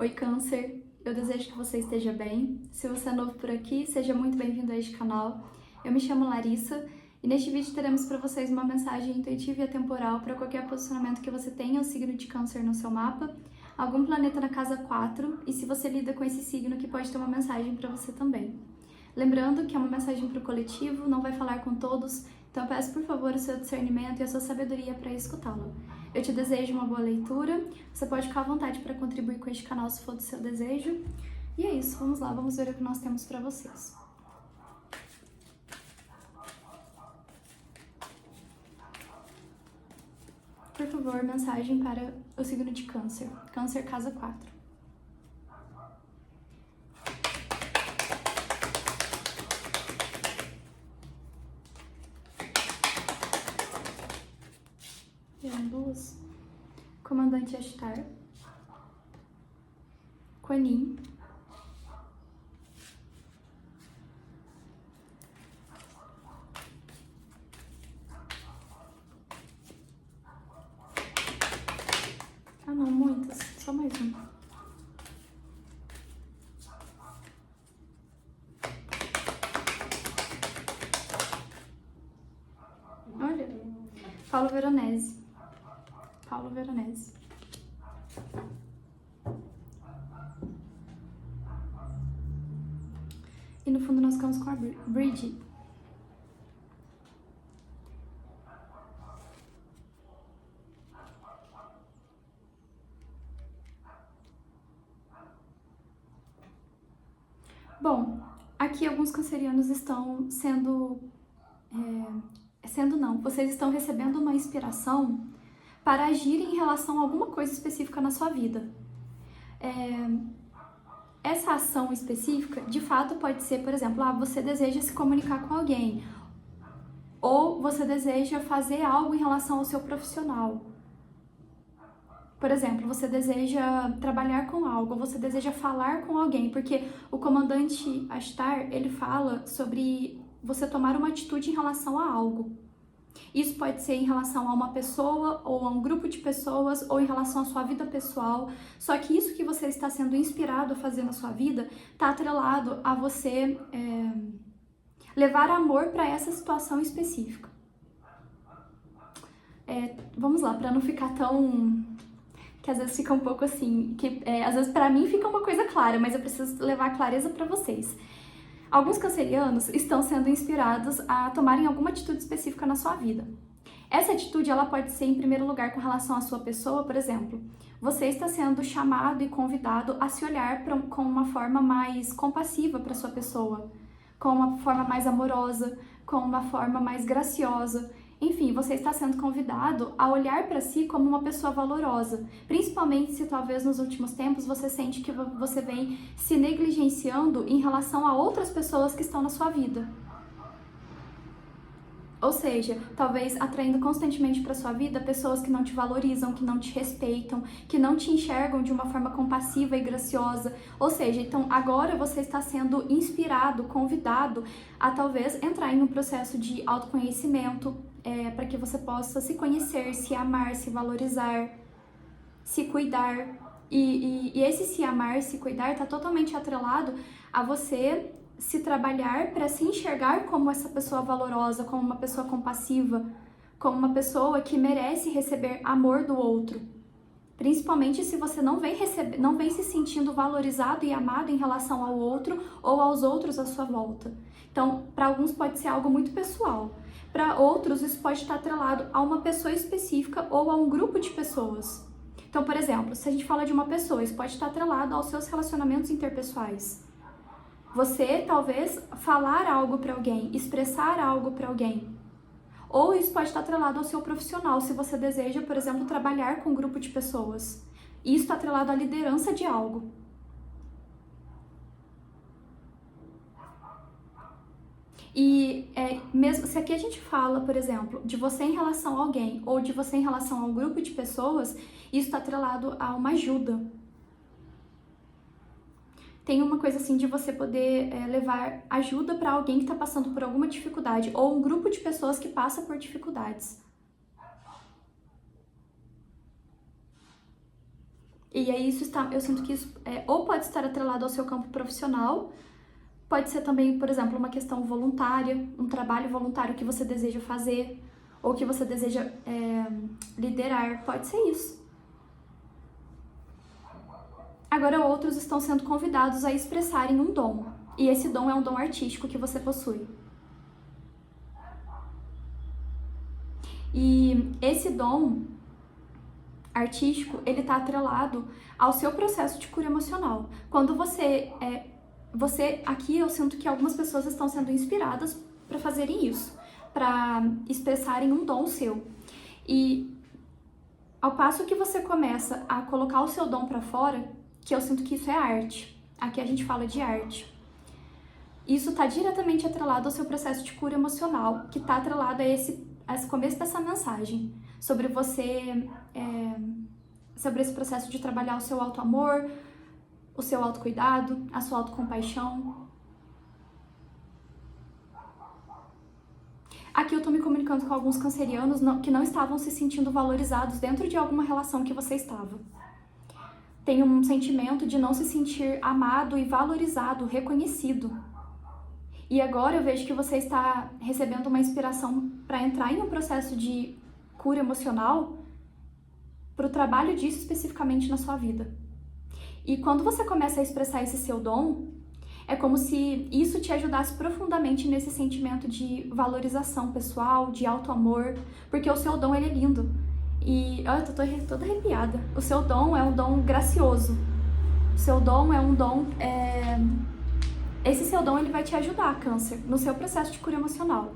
Oi, Câncer! Eu desejo que você esteja bem. Se você é novo por aqui, seja muito bem-vindo a este canal. Eu me chamo Larissa e neste vídeo teremos para vocês uma mensagem intuitiva e atemporal para qualquer posicionamento que você tenha o signo de Câncer no seu mapa, algum planeta na casa 4 e se você lida com esse signo que pode ter uma mensagem para você também. Lembrando que é uma mensagem para o coletivo, não vai falar com todos, então eu peço por favor o seu discernimento e a sua sabedoria para escutá-lo. Eu te desejo uma boa leitura, você pode ficar à vontade para contribuir com este canal se for do seu desejo. E é isso, vamos lá, vamos ver o que nós temos para vocês. Por favor, mensagem para o signo de Câncer. Câncer, casa 4. Vieram duas. Comandante Ashtar. Kuan Yin. Ah não, muitas. Só mais uma. Olha, Paulo Veronese. Paulo Veronese. E no fundo nós ficamos com a Bridget. Bom, aqui alguns cancerianos estão vocês estão recebendo uma inspiração para agir em relação a alguma coisa específica na sua vida. Essa ação específica, de fato, pode ser, por exemplo, você deseja se comunicar com alguém, ou você deseja fazer algo em relação ao seu profissional. Por exemplo, você deseja trabalhar com algo, ou você deseja falar com alguém, porque o comandante Ashtar, ele fala sobre você tomar uma atitude em relação a algo. Isso pode ser em relação a uma pessoa, ou a um grupo de pessoas, ou em relação à sua vida pessoal. Só que isso que você está sendo inspirado a fazer na sua vida está atrelado a você levar amor para essa situação específica. Vamos lá, para não ficar tão... que às vezes fica um pouco assim, às vezes para mim fica uma coisa clara, mas eu preciso levar clareza para vocês. Alguns cancerianos estão sendo inspirados a tomarem alguma atitude específica na sua vida. Essa atitude ela pode ser, em primeiro lugar, com relação à sua pessoa, por exemplo. Você está sendo chamado e convidado a se olhar com uma forma mais compassiva para sua pessoa, com uma forma mais amorosa, com uma forma mais graciosa. Enfim, você está sendo convidado a olhar para si como uma pessoa valorosa, principalmente se talvez nos últimos tempos você sente que você vem se negligenciando em relação a outras pessoas que estão na sua vida. Ou seja, talvez atraindo constantemente para sua vida pessoas que não te valorizam, que não te respeitam, que não te enxergam de uma forma compassiva e graciosa. Ou seja, então agora você está sendo inspirado, convidado a talvez entrar em um processo de autoconhecimento, para que você possa se conhecer, se amar, se valorizar, se cuidar. E esse se amar, se cuidar está totalmente atrelado a você se trabalhar para se enxergar como essa pessoa valorosa, como uma pessoa compassiva, como uma pessoa que merece receber amor do outro. Principalmente se você não vem se sentindo valorizado e amado em relação ao outro ou aos outros à sua volta. Então, para alguns pode ser algo muito pessoal. Para outros, isso pode estar atrelado a uma pessoa específica ou a um grupo de pessoas. Então, por exemplo, se a gente fala de uma pessoa, isso pode estar atrelado aos seus relacionamentos interpessoais. Você, talvez, falar algo para alguém, expressar algo para alguém. Ou isso pode estar atrelado ao seu profissional, se você deseja, por exemplo, trabalhar com um grupo de pessoas. Isso está atrelado à liderança de algo. E mesmo se aqui a gente fala, por exemplo, de você em relação a alguém ou de você em relação a um grupo de pessoas, isso está atrelado a uma ajuda. Tem uma coisa assim de você poder levar ajuda para alguém que está passando por alguma dificuldade ou um grupo de pessoas que passa por dificuldades. E aí eu sinto que isso ou pode estar atrelado ao seu campo profissional, pode ser também, por exemplo, uma questão voluntária, um trabalho voluntário que você deseja fazer, ou que você deseja liderar, pode ser isso. Agora outros estão sendo convidados a expressarem um dom, e esse dom é um dom artístico que você possui. E esse dom artístico, ele está atrelado ao seu processo de cura emocional. Quando aqui eu sinto que algumas pessoas estão sendo inspiradas para fazerem isso, para expressarem um dom seu. E ao passo que você começa a colocar o seu dom para fora, que eu sinto que isso é arte. Aqui a gente fala de arte. Isso está diretamente atrelado ao seu processo de cura emocional, que está atrelado a esse começo dessa mensagem, sobre sobre esse processo de trabalhar o seu auto-amor, o seu autocuidado, a sua autocompaixão. Aqui eu tô me comunicando com alguns cancerianos que não estavam se sentindo valorizados dentro de alguma relação que você estava. Tem um sentimento de não se sentir amado e valorizado, reconhecido. E agora eu vejo que você está recebendo uma inspiração para entrar em um processo de cura emocional, para o trabalho disso especificamente na sua vida. E quando você começa a expressar esse seu dom, é como se isso te ajudasse profundamente nesse sentimento de valorização pessoal, de auto-amor, porque o seu dom, ele é lindo. E eu tô toda arrepiada. O seu dom é um dom gracioso. O seu dom é um dom... Esse seu dom, ele vai te ajudar, Câncer, no seu processo de cura emocional.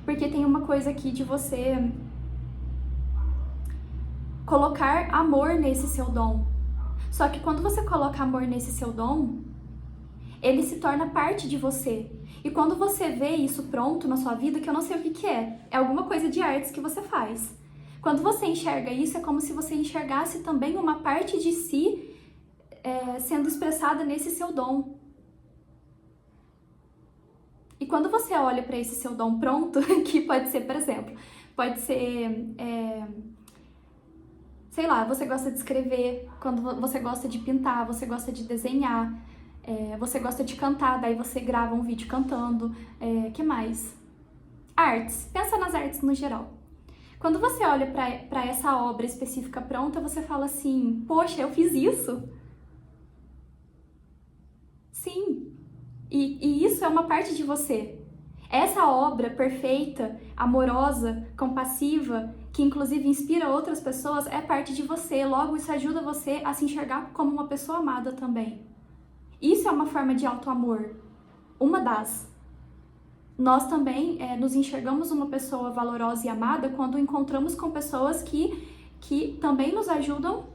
Porque tem uma coisa aqui de você colocar amor nesse seu dom. Só que quando você coloca amor nesse seu dom, ele se torna parte de você. E quando você vê isso pronto na sua vida, que eu não sei o que é alguma coisa de artes que você faz. Quando você enxerga isso, é como se você enxergasse também uma parte de si sendo expressada nesse seu dom. E quando você olha para esse seu dom pronto, que pode ser, por exemplo, pode ser, sei lá, você gosta de escrever, quando você gosta de pintar, você gosta de desenhar, você gosta de cantar, daí você grava um vídeo cantando, que mais? Artes, pensa nas artes no geral. Quando você olha para essa obra específica pronta, você fala assim, poxa, eu fiz isso? Sim. E isso é uma parte de você. Essa obra perfeita, amorosa, compassiva, que inclusive inspira outras pessoas, é parte de você. Logo, isso ajuda você a se enxergar como uma pessoa amada também. Isso é uma forma de auto-amor. Uma das. Nós também nos enxergamos uma pessoa valorosa e amada quando encontramos com pessoas que também nos ajudam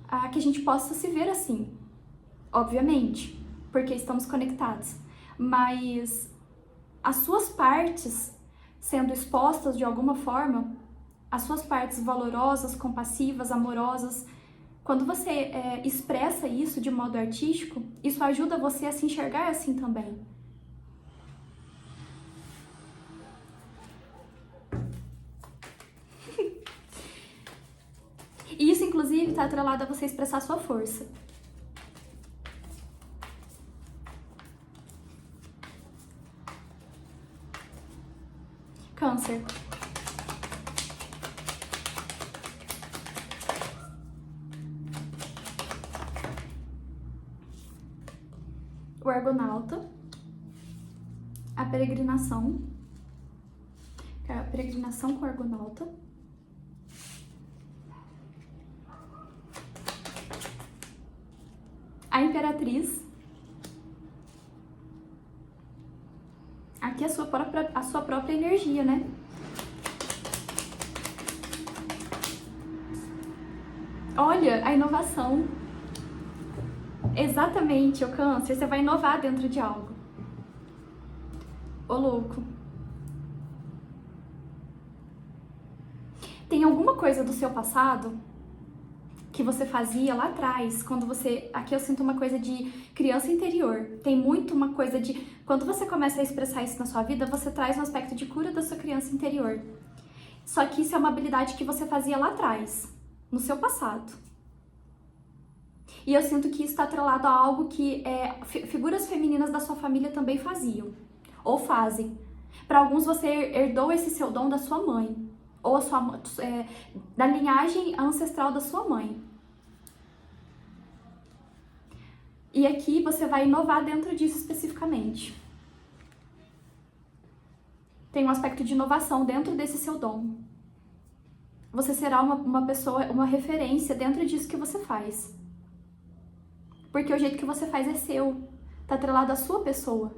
a que a gente possa se ver assim. Obviamente. Porque estamos conectados, mas as suas partes sendo expostas de alguma forma, as suas partes valorosas, compassivas, amorosas, quando você expressa isso de modo artístico, isso ajuda você a se enxergar assim também. E isso, inclusive, está atrelado a você expressar a sua força. Câncer. O Argonauta. A peregrinação. A peregrinação com o Argonauta. A Imperatriz. Aqui a sua própria energia, né? Olha, a inovação. Exatamente, o Câncer, você vai inovar dentro de algo. Ô, louco. Tem alguma coisa do seu passado que você fazia lá atrás, quando você... Aqui eu sinto uma coisa de criança interior. Tem muito uma coisa de... Quando você começa a expressar isso na sua vida, você traz um aspecto de cura da sua criança interior. Só que isso é uma habilidade que você fazia lá atrás, no seu passado. E eu sinto que isso está atrelado a algo que figuras femininas da sua família também faziam, ou fazem. Para alguns você herdou esse seu dom da sua mãe, ou da linhagem ancestral da sua mãe. E aqui você vai inovar dentro disso especificamente. Tem um aspecto de inovação dentro desse seu dom. Você será uma pessoa, uma referência dentro disso que você faz. Porque o jeito que você faz é seu, tá atrelado à sua pessoa.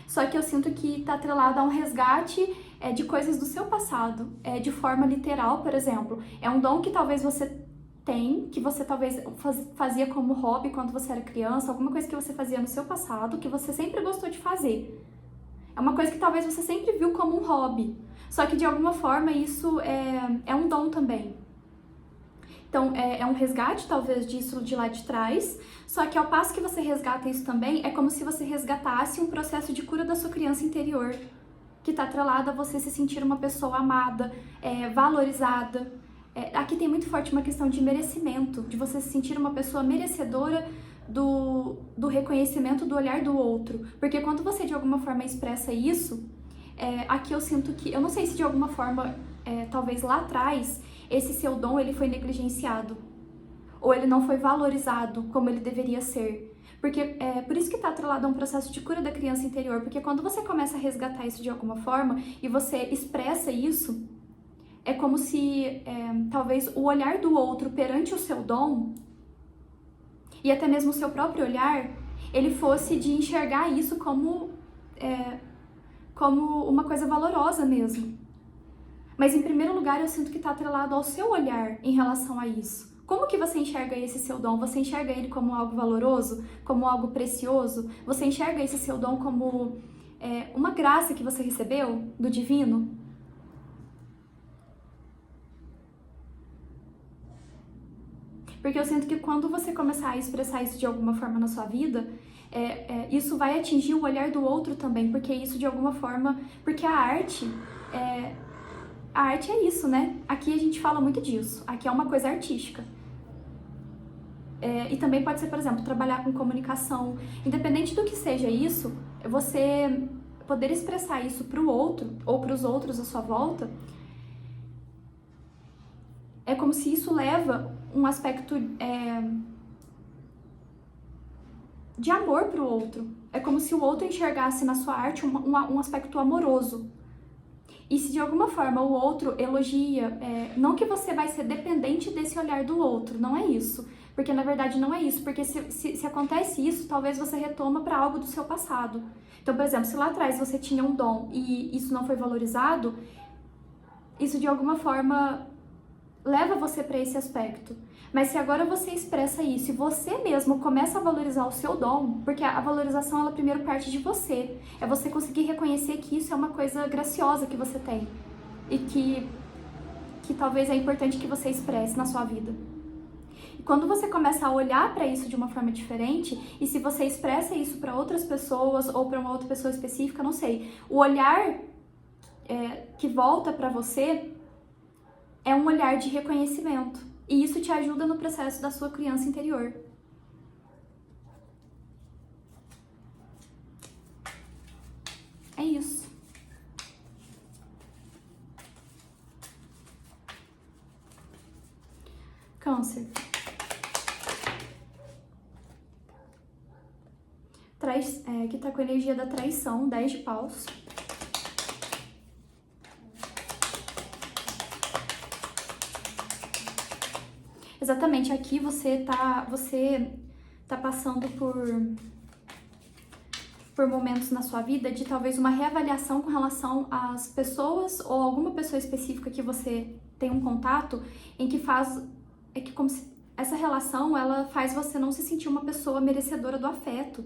Só que eu sinto que tá atrelado a um resgate de coisas do seu passado, de forma literal, por exemplo. É um dom que talvez você tem, que você talvez fazia como hobby quando você era criança, alguma coisa que você fazia no seu passado, que você sempre gostou de fazer. É uma coisa que talvez você sempre viu como um hobby, só que de alguma forma isso é um dom também. Então é um resgate talvez disso de lá de trás, só que ao passo que você resgata isso também, é como se você resgatasse um processo de cura da sua criança interior, que está atrelado a você se sentir uma pessoa amada, valorizada. Aqui tem muito forte uma questão de merecimento, de você se sentir uma pessoa merecedora do reconhecimento do olhar do outro. Porque quando você de alguma forma expressa isso, aqui eu sinto que, eu não sei se de alguma forma, talvez lá atrás, esse seu dom ele foi negligenciado, ou ele não foi valorizado como ele deveria ser. Porque por isso que está atrelado a um processo de cura da criança interior, porque quando você começa a resgatar isso de alguma forma, e você expressa isso, é como se talvez o olhar do outro perante o seu dom, e até mesmo o seu próprio olhar, ele fosse de enxergar isso como uma coisa valorosa mesmo. Mas em primeiro lugar eu sinto que está atrelado ao seu olhar em relação a isso. Como que você enxerga esse seu dom? Você enxerga ele como algo valoroso? Como algo precioso? Você enxerga esse seu dom como uma graça que você recebeu do divino? Porque eu sinto que quando você começar a expressar isso de alguma forma na sua vida, isso vai atingir o olhar do outro também, porque isso de alguma forma... Porque a arte é isso, né? Aqui a gente fala muito disso. Aqui é uma coisa artística. E também pode ser, por exemplo, trabalhar com comunicação. Independente do que seja isso, você poder expressar isso para o outro, ou para os outros à sua volta, é como se isso leva um aspecto de amor para o outro. É como se o outro enxergasse na sua arte um aspecto amoroso. E se de alguma forma o outro elogia, não que você vai ser dependente desse olhar do outro, não é isso. Porque na verdade não é isso, porque se acontece isso, talvez você retoma para algo do seu passado. Então, por exemplo, se lá atrás você tinha um dom e isso não foi valorizado, isso de alguma forma leva você para esse aspecto. Mas se agora você expressa isso e você mesmo começa a valorizar o seu dom, porque a valorização ela primeiro parte de você, é você conseguir reconhecer que isso é uma coisa graciosa que você tem e que talvez é importante que você expresse na sua vida. E quando você começa a olhar para isso de uma forma diferente, e se você expressa isso para outras pessoas ou para uma outra pessoa específica, não sei, o olhar que volta para você é um olhar de reconhecimento. E isso te ajuda no processo da sua criança interior. É isso. Câncer. Que tá com a energia da traição, 10 de paus. Exatamente, aqui você tá passando por momentos na sua vida de talvez uma reavaliação com relação às pessoas ou alguma pessoa específica que você tem um contato em que como se essa relação ela faz você não se sentir uma pessoa merecedora do afeto.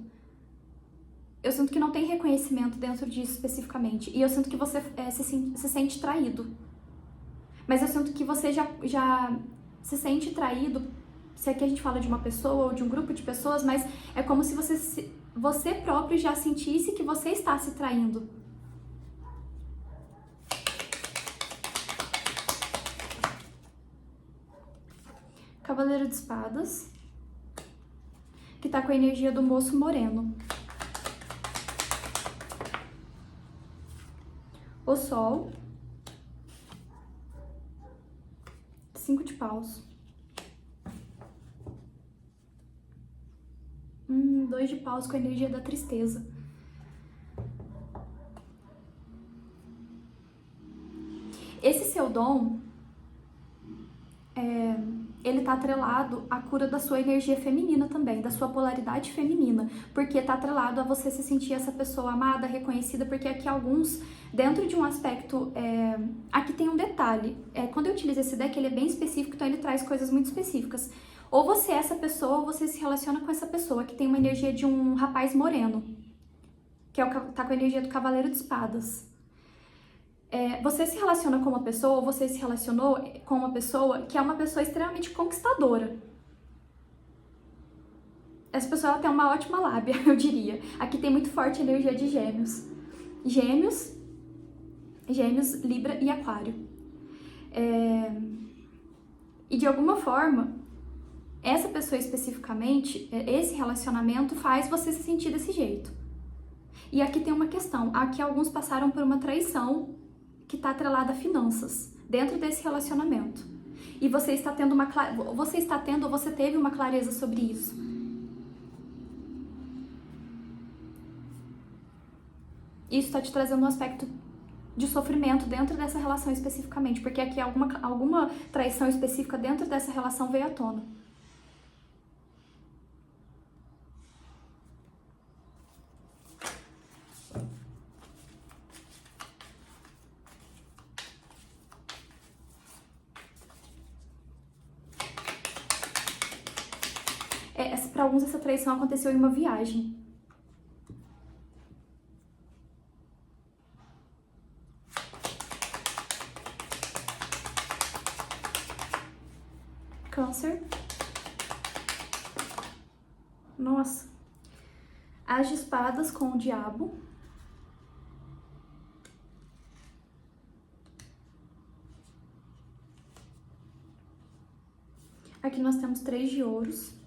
Eu sinto que não tem reconhecimento dentro disso especificamente e eu sinto que você se sente traído. Mas eu sinto que você já se sente traído, se aqui a gente fala de uma pessoa ou de um grupo de pessoas, mas é como se você próprio já sentisse que você está se traindo. Cavaleiro de Espadas, que tá com a energia do moço moreno. O Sol, 5 de paus. 2 de paus com a energia da tristeza. Esse seu dom, ele tá atrelado à cura da sua energia feminina também, da sua polaridade feminina, porque tá atrelado a você se sentir essa pessoa amada, reconhecida, porque aqui alguns, dentro de um aspecto, aqui tem um detalhe, quando eu utilizo esse deck, ele é bem específico, então ele traz coisas muito específicas. Ou você é essa pessoa, ou você se relaciona com essa pessoa, que tem uma energia de um rapaz moreno, que tá com a energia do Cavaleiro de Espadas. Você se relaciona com uma pessoa, ou você se relacionou com uma pessoa que é uma pessoa extremamente conquistadora. Essa pessoa ela tem uma ótima lábia, eu diria. Aqui tem muito forte a energia de Gêmeos. Gêmeos, Libra e Aquário. E de alguma forma, essa pessoa especificamente, esse relacionamento faz você se sentir desse jeito. E aqui tem uma questão. Aqui alguns passaram por uma traição que está atrelada a finanças, dentro desse relacionamento. E você está tendo você teve uma clareza sobre isso. Isso está te trazendo um aspecto de sofrimento dentro dessa relação especificamente, porque aqui alguma traição específica dentro dessa relação veio à tona. Para alguns, essa traição aconteceu em uma viagem. Câncer. Nossa. As de espadas com o diabo. Aqui nós temos 3 de ouros.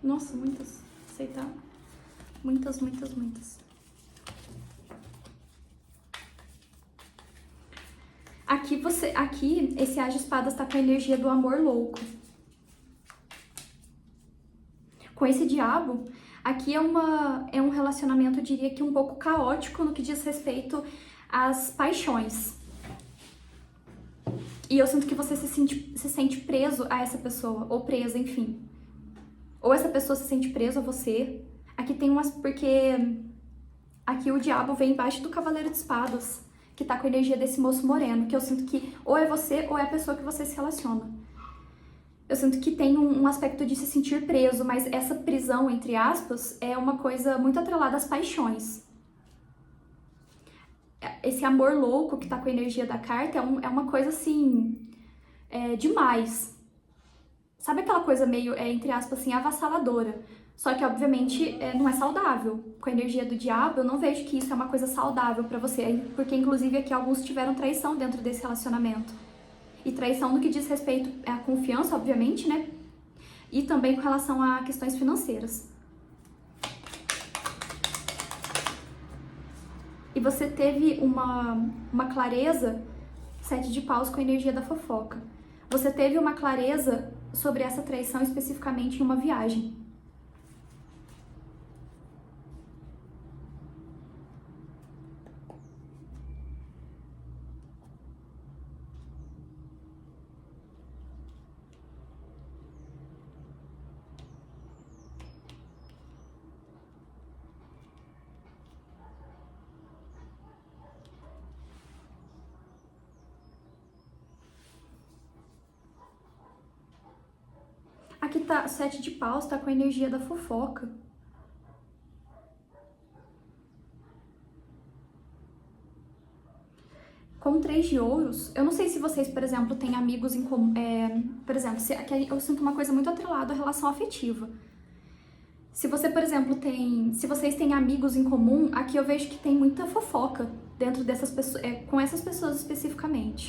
Nossa, muitas. Aceitar. Muitas. Aqui, esse As de Espadas tá com a energia do amor louco. Com esse diabo, aqui é um relacionamento, eu diria que um pouco caótico no que diz respeito às paixões. E eu sinto que você se sente preso a essa pessoa, ou presa, enfim. Ou essa pessoa se sente presa a você. Aqui tem porque aqui o diabo vem embaixo do Cavaleiro de Espadas, que tá com a energia desse moço moreno, que eu sinto que ou é você ou é a pessoa que você se relaciona. Eu sinto que tem um aspecto de se sentir preso, mas essa prisão, entre aspas, é uma coisa muito atrelada às paixões. Esse amor louco que tá com a energia da carta é uma coisa assim, demais. Sabe aquela coisa meio, entre aspas, assim, avassaladora? Só que, obviamente, não é saudável. Com a energia do diabo, eu não vejo que isso é uma coisa saudável pra você. Porque, inclusive, aqui alguns tiveram traição dentro desse relacionamento. E traição no que diz respeito à confiança, obviamente, né? E também com relação a questões financeiras. E você teve uma clareza, 7 de paus com a energia da fofoca. Você teve uma clareza sobre essa traição especificamente em uma viagem. Aqui tá 7 de paus, tá com a energia da fofoca. Com 3 de ouros, eu não sei se vocês, por exemplo, têm amigos em comum. Por exemplo, aqui eu sinto uma coisa muito atrelada à relação afetiva. Se você, por exemplo, se vocês têm amigos em comum, aqui eu vejo que tem muita fofoca dentro dessas pessoas, com essas pessoas especificamente.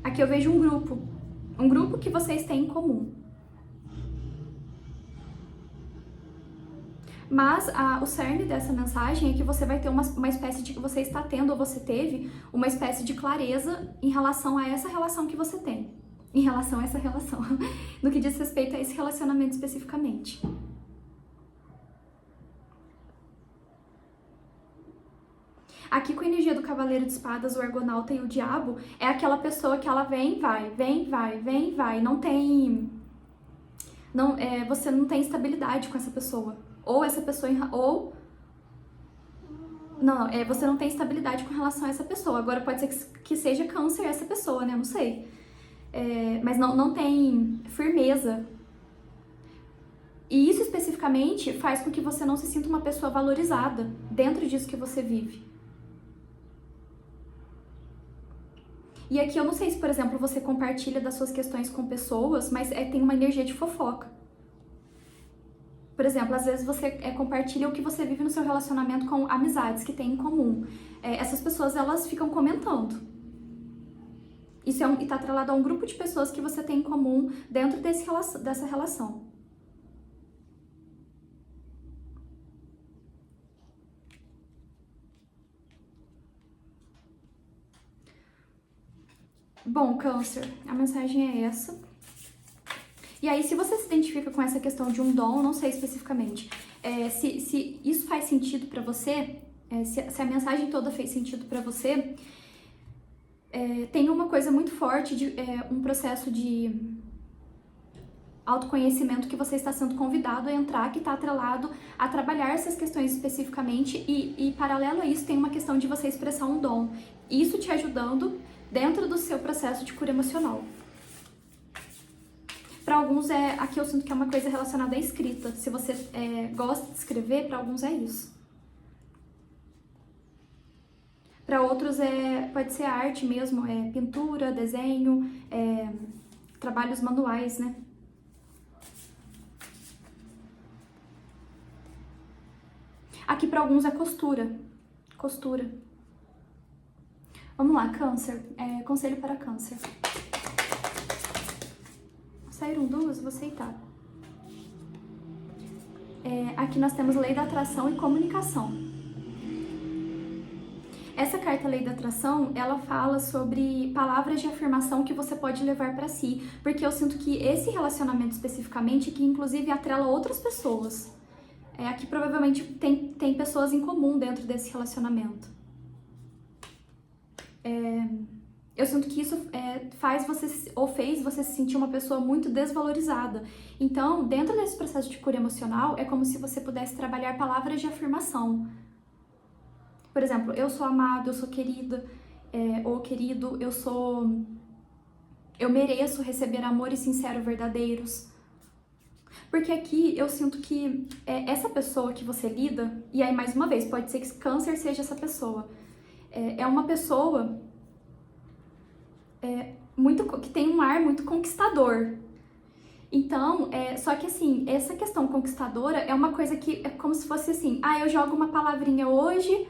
Aqui eu vejo um grupo que vocês têm em comum. Mas o cerne dessa mensagem é que você vai ter uma espécie de, você está tendo ou você teve uma espécie de clareza em relação a essa relação que você tem. Em relação a essa relação, no que diz respeito a esse relacionamento especificamente. Aqui com a energia do Cavaleiro de Espadas, o Argonauta e o Diabo, é aquela pessoa que ela vem, vai, vem, vai, vem, vai. Não tem... você não tem estabilidade com essa pessoa. Ou essa pessoa... você não tem estabilidade com relação a essa pessoa. Agora pode ser que seja Câncer essa pessoa, né? Eu não sei. Mas não tem firmeza. E isso especificamente faz com que você não se sinta uma pessoa valorizada dentro disso que você vive. E aqui eu não sei se, por exemplo, você compartilha das suas questões com pessoas, mas tem uma energia de fofoca. Por exemplo, às vezes você compartilha o que você vive no seu relacionamento com amizades que tem em comum. Essas pessoas, elas ficam comentando. Isso está atrelado a um grupo de pessoas que você tem em comum dentro dessa relação. Bom, Câncer, a mensagem é essa. E aí, se você se identifica com essa questão de um dom, não sei especificamente, se isso faz sentido pra você, se a mensagem toda fez sentido pra você, tem uma coisa muito forte, um processo de autoconhecimento que você está sendo convidado a entrar, que está atrelado a trabalhar essas questões especificamente e paralelo a isso tem uma questão de você expressar um dom. Isso te ajudando dentro do seu processo de cura emocional. Para alguns aqui eu sinto que é uma coisa relacionada à escrita. Se você gosta de escrever, para alguns é isso. Para outros pode ser arte mesmo, pintura, desenho, trabalhos manuais, né? Aqui para alguns é costura. Costura. Vamos lá, Câncer. Conselho para Câncer. Saíram duas, vou aceitar. Aqui nós temos Lei da Atração e Comunicação. Essa carta Lei da Atração, ela fala sobre palavras de afirmação que você pode levar para si, porque eu sinto que esse relacionamento especificamente, que inclusive atrela outras pessoas, aqui provavelmente tem pessoas em comum dentro desse relacionamento. Eu sinto que isso fez você se sentir uma pessoa muito desvalorizada. Então, dentro desse processo de cura emocional, é como se você pudesse trabalhar palavras de afirmação. Por exemplo, eu sou amado, eu sou querida, ou querido, eu mereço receber amores sinceros, verdadeiros. Porque aqui eu sinto que essa pessoa que você lida, e aí mais uma vez, pode ser que Câncer seja essa pessoa, é uma pessoa que tem um ar muito conquistador. Então, só que assim, essa questão conquistadora é uma coisa que é como se fosse assim, eu jogo uma palavrinha hoje,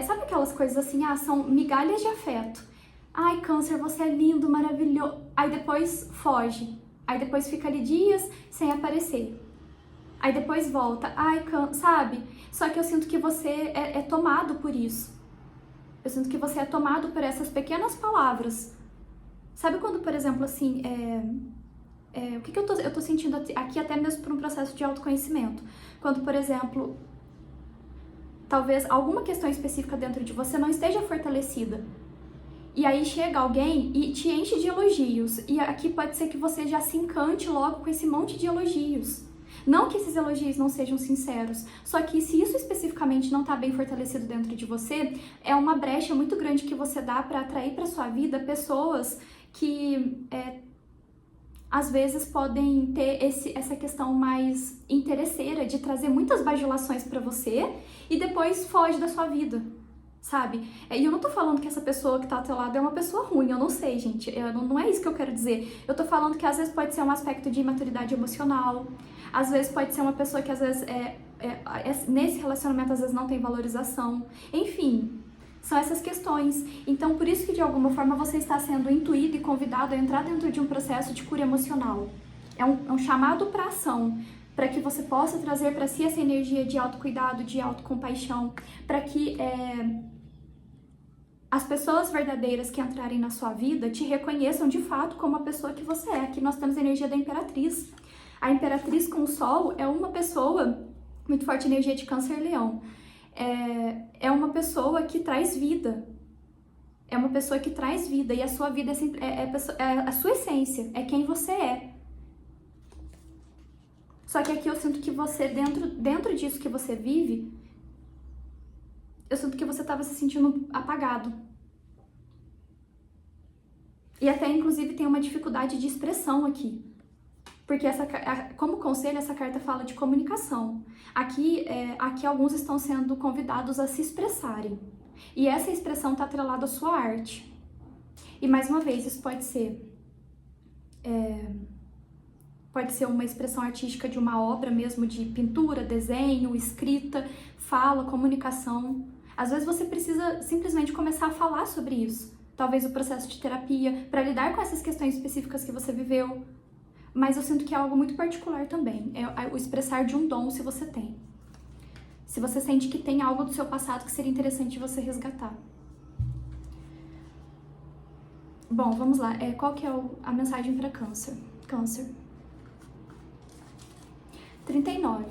sabe aquelas coisas assim, são migalhas de afeto. Ai, Câncer, você é lindo, maravilhoso. Aí depois foge. Aí depois fica ali dias sem aparecer. Aí depois volta. Ai, sabe? Só que eu sinto que você é tomado por isso. Eu sinto que você é tomado por essas pequenas palavras. Sabe quando, por exemplo, assim, o que eu tô sentindo aqui até mesmo por um processo de autoconhecimento? Quando, por exemplo, talvez alguma questão específica dentro de você não esteja fortalecida. E aí chega alguém e te enche de elogios. E aqui pode ser que você já se encante logo com esse monte de elogios. Não que esses elogios não sejam sinceros, só que se isso especificamente não está bem fortalecido dentro de você, é uma brecha muito grande que você dá para atrair para sua vida pessoas que às vezes podem ter essa questão mais interesseira de trazer muitas bajulações para você e depois foge da sua vida, sabe? E eu não tô falando que essa pessoa que tá ao teu lado é uma pessoa ruim, eu não sei, gente, não é isso que eu quero dizer. Eu tô falando que às vezes pode ser um aspecto de imaturidade emocional, às vezes pode ser uma pessoa que às vezes nesse relacionamento às vezes não tem valorização, enfim. São essas questões. Então, por isso que de alguma forma você está sendo intuído e convidado a entrar dentro de um processo de cura emocional. É um chamado para ação, para que você possa trazer para si essa energia de autocuidado, de autocompaixão, para que as pessoas verdadeiras que entrarem na sua vida te reconheçam de fato como a pessoa que você é. Aqui nós temos a energia da Imperatriz. A Imperatriz com o Sol é uma pessoa, muito forte energia de Câncer-Leão. É uma pessoa que traz vida. É uma pessoa que traz vida. E a sua vida é a sua essência. É quem você é. Só que aqui eu sinto que você, dentro disso que você vive, eu sinto que você estava se sentindo apagado. E até, inclusive, tem uma dificuldade de expressão aqui. Porque, como conselho, essa carta fala de comunicação. Aqui alguns estão sendo convidados a se expressarem. E essa expressão está atrelada à sua arte. E, mais uma vez, isso pode ser uma expressão artística de uma obra mesmo, de pintura, desenho, escrita, fala, comunicação. Às vezes você precisa simplesmente começar a falar sobre isso. Talvez o processo de terapia, para lidar com essas questões específicas que você viveu. Mas eu sinto que é algo muito particular também. É o expressar de um dom, se você tem. Se você sente que tem algo do seu passado que seria interessante você resgatar. Bom, vamos lá. Qual que é a mensagem para Câncer? Câncer. 39.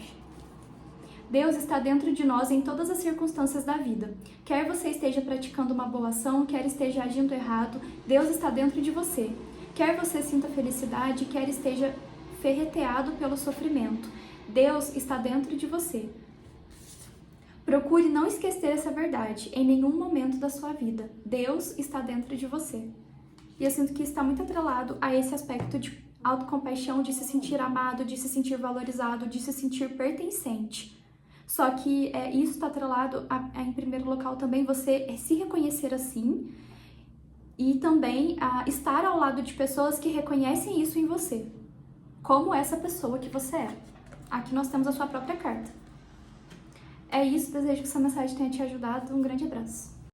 Deus está dentro de nós em todas as circunstâncias da vida. Quer você esteja praticando uma boa ação, quer esteja agindo errado, Deus está dentro de você. Quer você sinta felicidade, quer esteja ferreteado pelo sofrimento, Deus está dentro de você. Procure não esquecer essa verdade em nenhum momento da sua vida. Deus está dentro de você. E eu sinto que está muito atrelado a esse aspecto de autocompaixão, de se sentir amado, de se sentir valorizado, de se sentir pertencente. Só que isso está atrelado em primeiro local também você se reconhecer assim e também estar ao lado de pessoas que reconhecem isso em você, como essa pessoa que você é. Aqui nós temos a sua própria carta. É isso, desejo que essa mensagem tenha te ajudado. Um grande abraço.